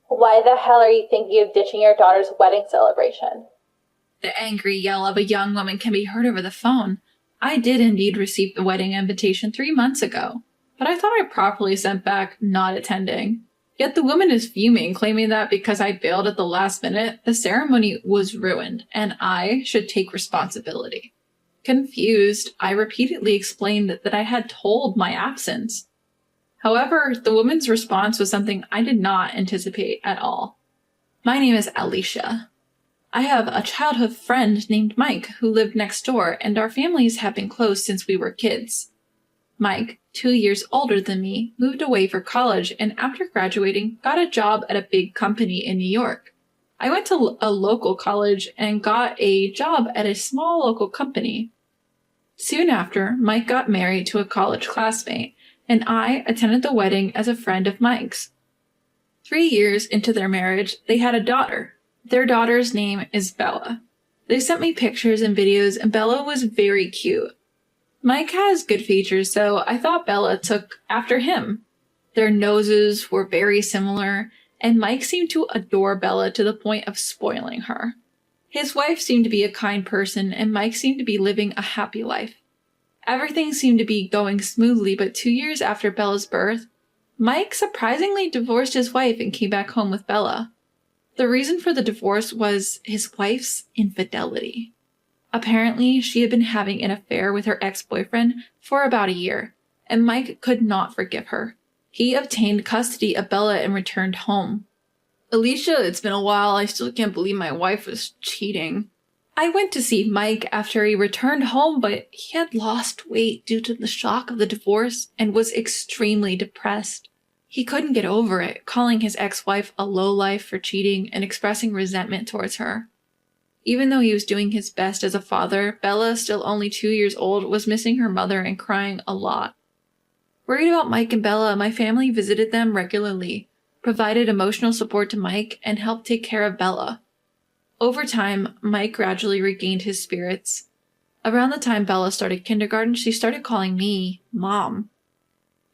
Why the hell are you thinking of ditching your daughter's wedding celebration? The angry yell of a young woman can be heard over the phone. I did indeed receive the wedding invitation 3 months ago, but I thought I properly sent back not attending. Yet the woman is fuming, claiming that because I bailed at the last minute, the ceremony was ruined, and I should take responsibility. Confused, I repeatedly explained that I had told my absence. However, the woman's response was something I did not anticipate at all. My name is Alicia. I have a childhood friend named Mike who lived next door, and our families have been close since we were kids. Mike, 2 years older than me, moved away for college and after graduating got a job at a big company in New York. I went to a local college and got a job at a small local company. Soon after, Mike got married to a college classmate, and I attended the wedding as a friend of Mike's. 3 years into their marriage, they had a daughter. Their daughter's name is Bella. They sent me pictures and videos, and Bella was very cute. Mike has good features, so I thought Bella took after him. Their noses were very similar, and Mike seemed to adore Bella to the point of spoiling her. His wife seemed to be a kind person, and Mike seemed to be living a happy life. Everything seemed to be going smoothly, but 2 years after Bella's birth, Mike surprisingly divorced his wife and came back home with Bella. The reason for the divorce was his wife's infidelity. Apparently, she had been having an affair with her ex-boyfriend for about a year, and Mike could not forgive her. He obtained custody of Bella and returned home. Alicia, it's been a while. I still can't believe my wife was cheating. I went to see Mike after he returned home, but he had lost weight due to the shock of the divorce and was extremely depressed. He couldn't get over it, calling his ex-wife a lowlife for cheating and expressing resentment towards her. Even though he was doing his best as a father, Bella, still only 2 years old, was missing her mother and crying a lot. Worried about Mike and Bella, my family visited them regularly, provided emotional support to Mike, and helped take care of Bella. Over time, Mike gradually regained his spirits. Around the time Bella started kindergarten, she started calling me Mom.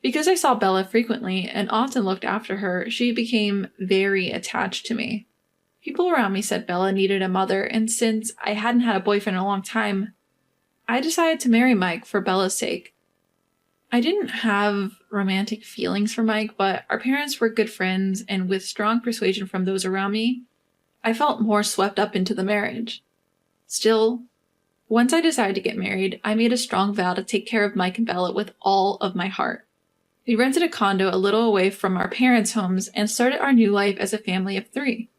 Because I saw Bella frequently and often looked after her, she became very attached to me. People around me said Bella needed a mother, and since I hadn't had a boyfriend in a long time, I decided to marry Mike for Bella's sake. I didn't have romantic feelings for Mike, but our parents were good friends, and with strong persuasion from those around me, I felt more swept up into the marriage. Still, once I decided to get married, I made a strong vow to take care of Mike and Bella with all of my heart. We rented a condo a little away from our parents' homes and started our new life as a family of 3.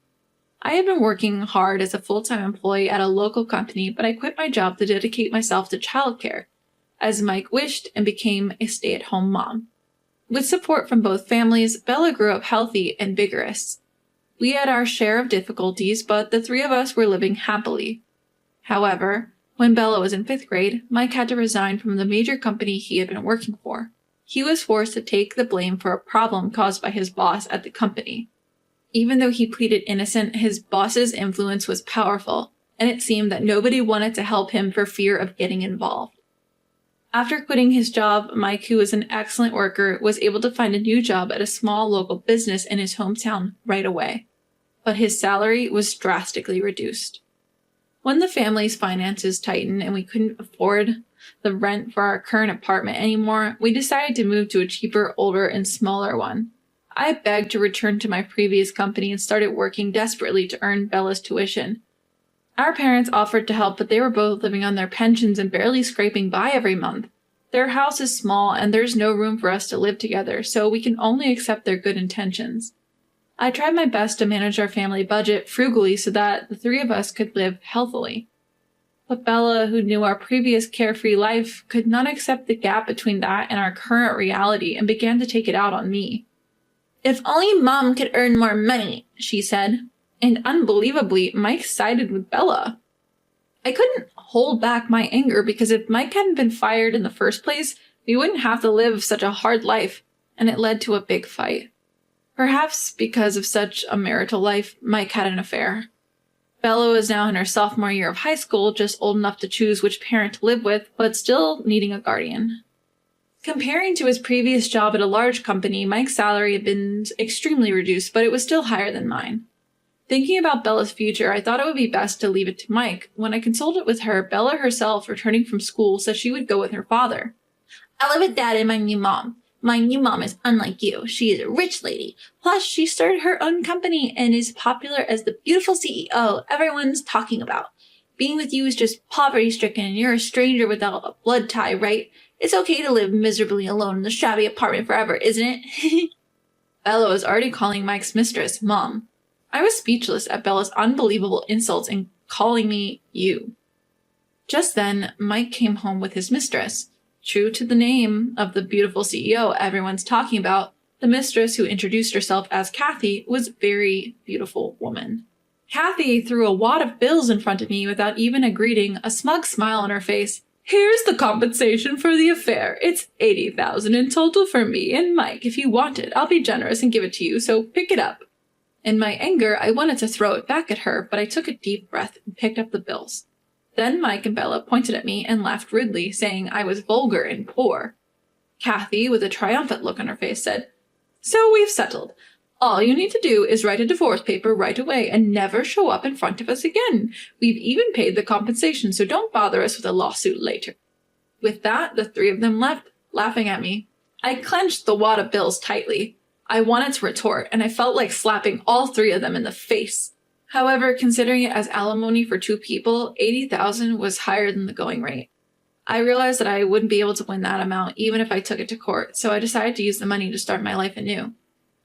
I had been working hard as a full-time employee at a local company, but I quit my job to dedicate myself to childcare, as Mike wished, and became a stay-at-home mom. With support from both families, Bella grew up healthy and vigorous. We had our share of difficulties, but the 3 of us were living happily. However, when Bella was in 5th grade, Mike had to resign from the major company he had been working for. He was forced to take the blame for a problem caused by his boss at the company. Even though he pleaded innocent, his boss's influence was powerful, and it seemed that nobody wanted to help him for fear of getting involved. After quitting his job, Mike, who was an excellent worker, was able to find a new job at a small local business in his hometown right away. But his salary was drastically reduced. When the family's finances tightened and we couldn't afford the rent for our current apartment anymore, we decided to move to a cheaper, older, and smaller one. I begged to return to my previous company and started working desperately to earn Bella's tuition. Our parents offered to help, but they were both living on their pensions and barely scraping by every month. Their house is small and there's no room for us to live together, so we can only accept their good intentions. I tried my best to manage our family budget frugally so that the 3 of us could live healthily. But Bella, who knew our previous carefree life, could not accept the gap between that and our current reality and began to take it out on me. "If only Mom could earn more money," she said. And unbelievably, Mike sided with Bella. I couldn't hold back my anger because if Mike hadn't been fired in the first place, we wouldn't have to live such a hard life, and it led to a big fight. Perhaps because of such a marital life, Mike had an affair. Bella was now in her sophomore year of high school, just old enough to choose which parent to live with, but still needing a guardian. Comparing to his previous job at a large company, Mike's salary had been extremely reduced, but it was still higher than mine. Thinking about Bella's future, I thought it would be best to leave it to Mike. When I consulted with her, Bella herself, returning from school, said she would go with her father. I live with Dad and my new mom. My new mom is unlike you. She is a rich lady. Plus, she started her own company and is popular as the beautiful CEO everyone's talking about. Being with you is just poverty-stricken and you're a stranger without a blood tie, right? It's okay to live miserably alone in the shabby apartment forever, isn't it? Bella was already calling Mike's mistress Mom. I was speechless at Bella's unbelievable insults and calling me you. Just then, Mike came home with his mistress. True to the name of the beautiful CEO everyone's talking about, the mistress, who introduced herself as Kathy, was a very beautiful woman. Kathy threw a wad of bills in front of me without even a greeting, a smug smile on her face. Here's the compensation for the affair. It's $80,000 in total for me and Mike. If you want it, I'll be generous and give it to you, so pick it up. In my anger, I wanted to throw it back at her, but I took a deep breath and picked up the bills. Then Mike and Bella pointed at me and laughed rudely, saying I was vulgar and poor. Kathy, with a triumphant look on her face, said, So we've settled. All you need to do is write a divorce paper right away and never show up in front of us again. We've even paid the compensation, so don't bother us with a lawsuit later. With that, the three of them left, laughing at me. I clenched the wad of bills tightly. I wanted to retort, and I felt like slapping all three of them in the face. However, considering it as alimony for two people, $80,000 was higher than the going rate. I realized that I wouldn't be able to win that amount even if I took it to court, so I decided to use the money to start my life anew.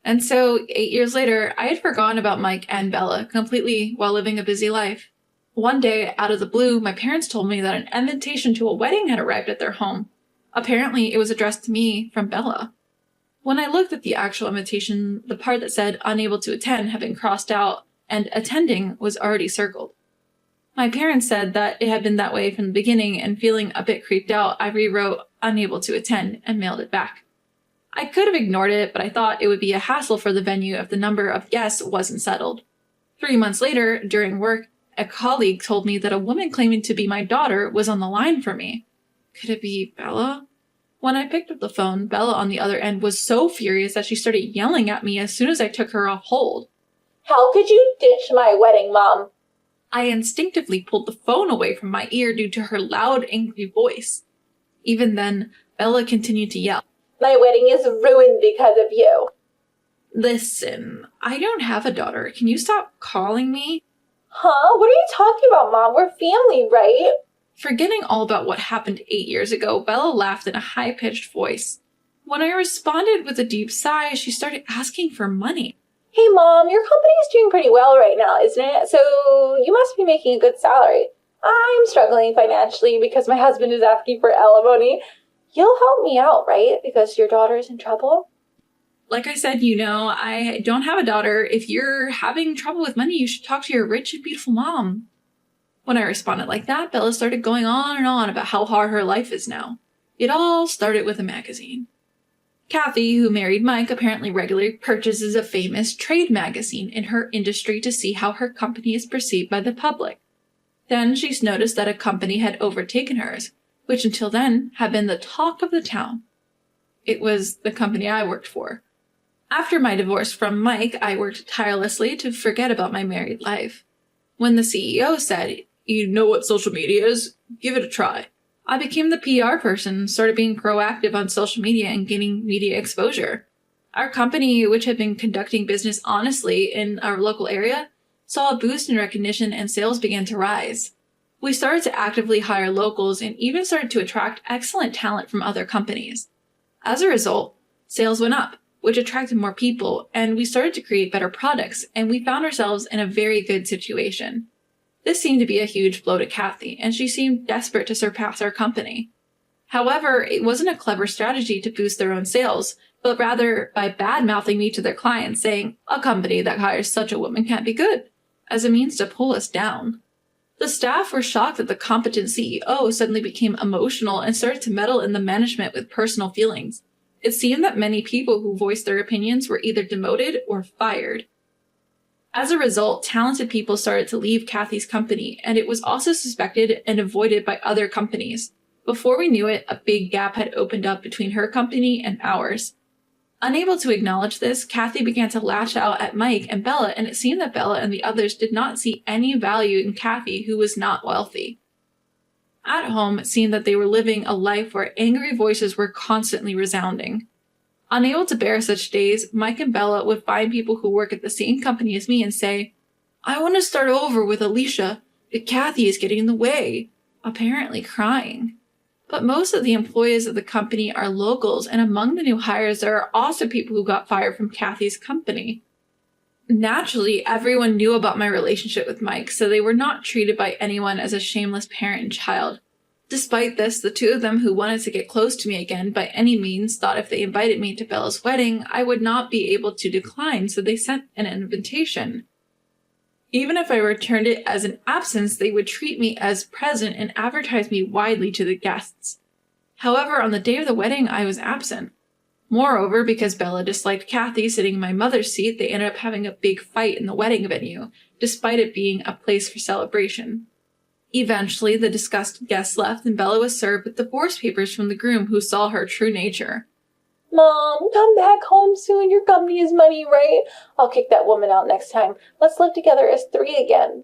And so, 8 years later, I had forgotten about Mike and Bella completely while living a busy life. One day, out of the blue, my parents told me that an invitation to a wedding had arrived at their home. Apparently, it was addressed to me from Bella. When I looked at the actual invitation, the part that said unable to attend had been crossed out, and attending was already circled. My parents said that it had been that way from the beginning, and feeling a bit creeped out, I rewrote unable to attend and mailed it back. I could have ignored it, but I thought it would be a hassle for the venue if the number of guests wasn't settled. 3 months later, during work, a colleague told me that a woman claiming to be my daughter was on the line for me. Could it be Bella? When I picked up the phone, Bella on the other end was so furious that she started yelling at me as soon as I took her off hold. How could you ditch my wedding, Mom? I instinctively pulled the phone away from my ear due to her loud, angry voice. Even then, Bella continued to yell. My wedding is ruined because of you. Listen, I don't have a daughter. Can you stop calling me? Huh? What are you talking about, Mom? We're family, right? Forgetting all about what happened 8 years ago, Bella laughed in a high-pitched voice. When I responded with a deep sigh, she started asking for money. Hey, Mom, your company's doing pretty well right now, isn't it? So you must be making a good salary. I'm struggling financially because my husband is asking for alimony. You'll help me out, right? Because your daughter's in trouble? Like I said, I don't have a daughter. If you're having trouble with money, you should talk to your rich and beautiful mom. When I responded like that, Bella started going on and on about how hard her life is now. It all started with a magazine. Kathy, who married Mike, apparently regularly purchases a famous trade magazine in her industry to see how her company is perceived by the public. Then she's noticed that a company had overtaken hers, which until then had been the talk of the town. It was the company I worked for. After my divorce from Mike, I worked tirelessly to forget about my married life. When the CEO said, "You know what social media is? Give it a try," I became the PR person, started being proactive on social media and gaining media exposure. Our company, which had been conducting business honestly in our local area, saw a boost in recognition and sales began to rise. We started to actively hire locals and even started to attract excellent talent from other companies. As a result, sales went up, which attracted more people, and we started to create better products, and we found ourselves in a very good situation. This seemed to be a huge blow to Kathy, and she seemed desperate to surpass our company. However, it wasn't a clever strategy to boost their own sales, but rather by bad-mouthing me to their clients, saying, "A company that hires such a woman can't be good," as a means to pull us down. The staff were shocked that the competent CEO suddenly became emotional and started to meddle in the management with personal feelings. It seemed that many people who voiced their opinions were either demoted or fired. As a result, talented people started to leave Kathy's company, and it was also suspected and avoided by other companies. Before we knew it, a big gap had opened up between her company and ours. Unable to acknowledge this, Kathy began to lash out at Mike and Bella, and it seemed that Bella and the others did not see any value in Kathy, who was not wealthy. At home, it seemed that they were living a life where angry voices were constantly resounding. Unable to bear such days, Mike and Bella would find people who work at the same company as me and say, "I want to start over with Alicia, but Kathy is getting in the way," apparently crying. But most of the employees of the company are locals, and among the new hires there are also people who got fired from Kathy's company. Naturally, everyone knew about my relationship with Mike, so they were not treated by anyone as a shameless parent and child. Despite this, the two of them who wanted to get close to me again by any means thought if they invited me to Bella's wedding, I would not be able to decline, so they sent an invitation. Even if I returned it as an absence, they would treat me as present and advertise me widely to the guests. However, on the day of the wedding, I was absent. Moreover, because Bella disliked Kathy sitting in my mother's seat, they ended up having a big fight in the wedding venue, despite it being a place for celebration. Eventually, the disgusted guests left and Bella was served with divorce papers from the groom, who saw her true nature. "Mom, come back home soon. Your company is money, right? I'll kick that woman out next time. Let's live together as three again."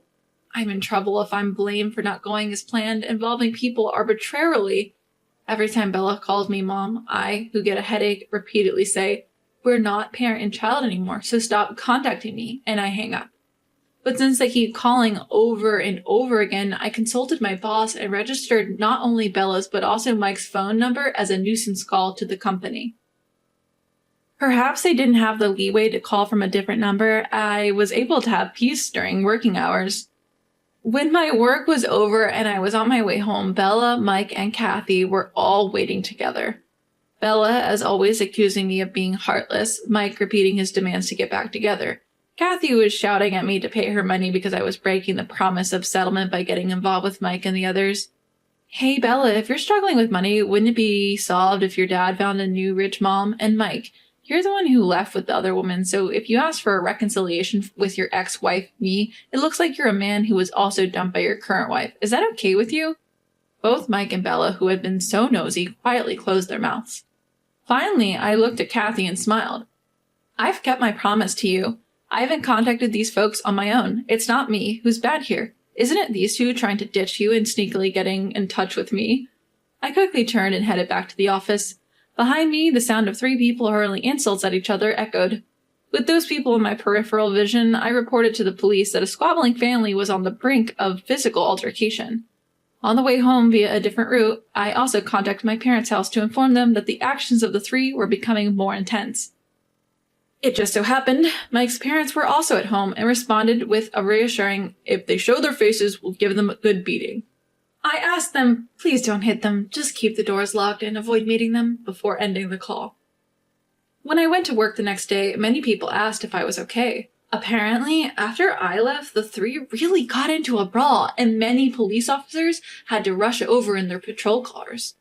I'm in trouble if I'm blamed for not going as planned, involving people arbitrarily. Every time Bella calls me mom, I, who get a headache, repeatedly say, "We're not parent and child anymore, so stop contacting me," and I hang up. But since they keep calling over and over again, I consulted my boss and registered not only Bella's but also Mike's phone number as a nuisance call to the company. Perhaps they didn't have the leeway to call from a different number. I was able to have peace during working hours. When my work was over and I was on my way home, Bella, Mike, and Kathy were all waiting together. Bella, as always, accusing me of being heartless, Mike repeating his demands to get back together. Kathy was shouting at me to pay her money because I was breaking the promise of settlement by getting involved with Mike and the others. "Hey, Bella, if you're struggling with money, wouldn't it be solved if your dad found a new rich mom? And Mike, you're the one who left with the other woman, so if you ask for a reconciliation with your ex-wife, me, it looks like you're a man who was also dumped by your current wife. Is that okay with you?" Both Mike and Bella, who had been so nosy, quietly closed their mouths. Finally, I looked at Kathy and smiled. "I've kept my promise to you. I haven't contacted these folks on my own. It's not me who's bad here. Isn't it these two trying to ditch you and sneakily getting in touch with me?" I quickly turned and headed back to the office. Behind me, the sound of three people hurling insults at each other echoed. With those people in my peripheral vision, I reported to the police that a squabbling family was on the brink of physical altercation. On the way home via a different route, I also contacted my parents' house to inform them that the actions of the three were becoming more intense. It just so happened, Mike's parents were also at home and responded with a reassuring, "If they show their faces, we'll give them a good beating." I asked them, "Please don't hit them, just keep the doors locked and avoid meeting them," before ending the call. When I went to work the next day, many people asked if I was okay. Apparently, after I left, the three really got into a brawl, and many police officers had to rush over in their patrol cars.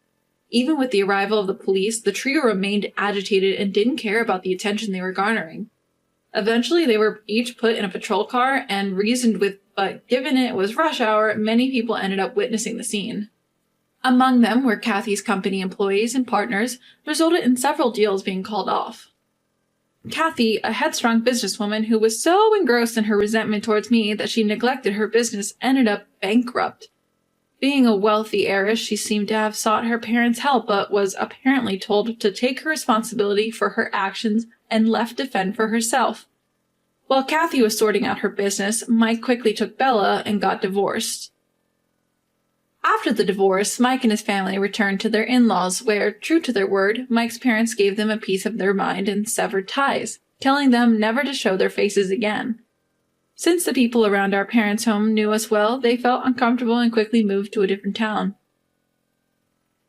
Even with the arrival of the police, the trio remained agitated and didn't care about the attention they were garnering. Eventually, they were each put in a patrol car and reasoned with, but given it was rush hour, many people ended up witnessing the scene. Among them were Kathy's company employees and partners, resulted in several deals being called off. Kathy, a headstrong businesswoman who was so engrossed in her resentment towards me that she neglected her business, ended up bankrupt. Being a wealthy heiress, she seemed to have sought her parents' help, but was apparently told to take her responsibility for her actions and left to fend for herself. While Kathy was sorting out her business, Mike quickly took Bella and got divorced. After the divorce, Mike and his family returned to their in-laws, where, true to their word, Mike's parents gave them a piece of their mind and severed ties, telling them never to show their faces again. Since the people around our parents' home knew us well, they felt uncomfortable and quickly moved to a different town.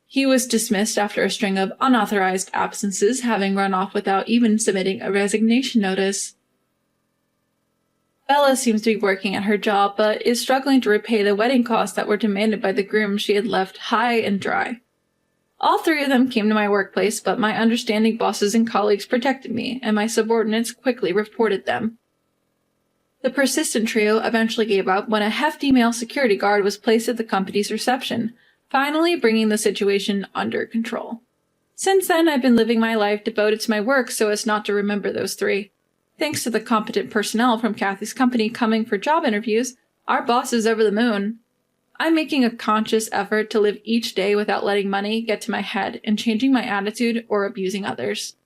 He was dismissed after a string of unauthorized absences, having run off without even submitting a resignation notice. Bella seems to be working at her job, but is struggling to repay the wedding costs that were demanded by the groom she had left high and dry. All three of them came to my workplace, but my understanding bosses and colleagues protected me, and my subordinates quickly reported them. The persistent trio eventually gave up when a hefty male security guard was placed at the company's reception. finally bringing the situation under control. Since then, I've been living my life devoted to my work so as not to remember those three. Thanks to the competent personnel from Kathy's company coming for job interviews, our boss is over the moon. I'm making a conscious effort to live each day without letting money get to my head and changing my attitude or abusing others.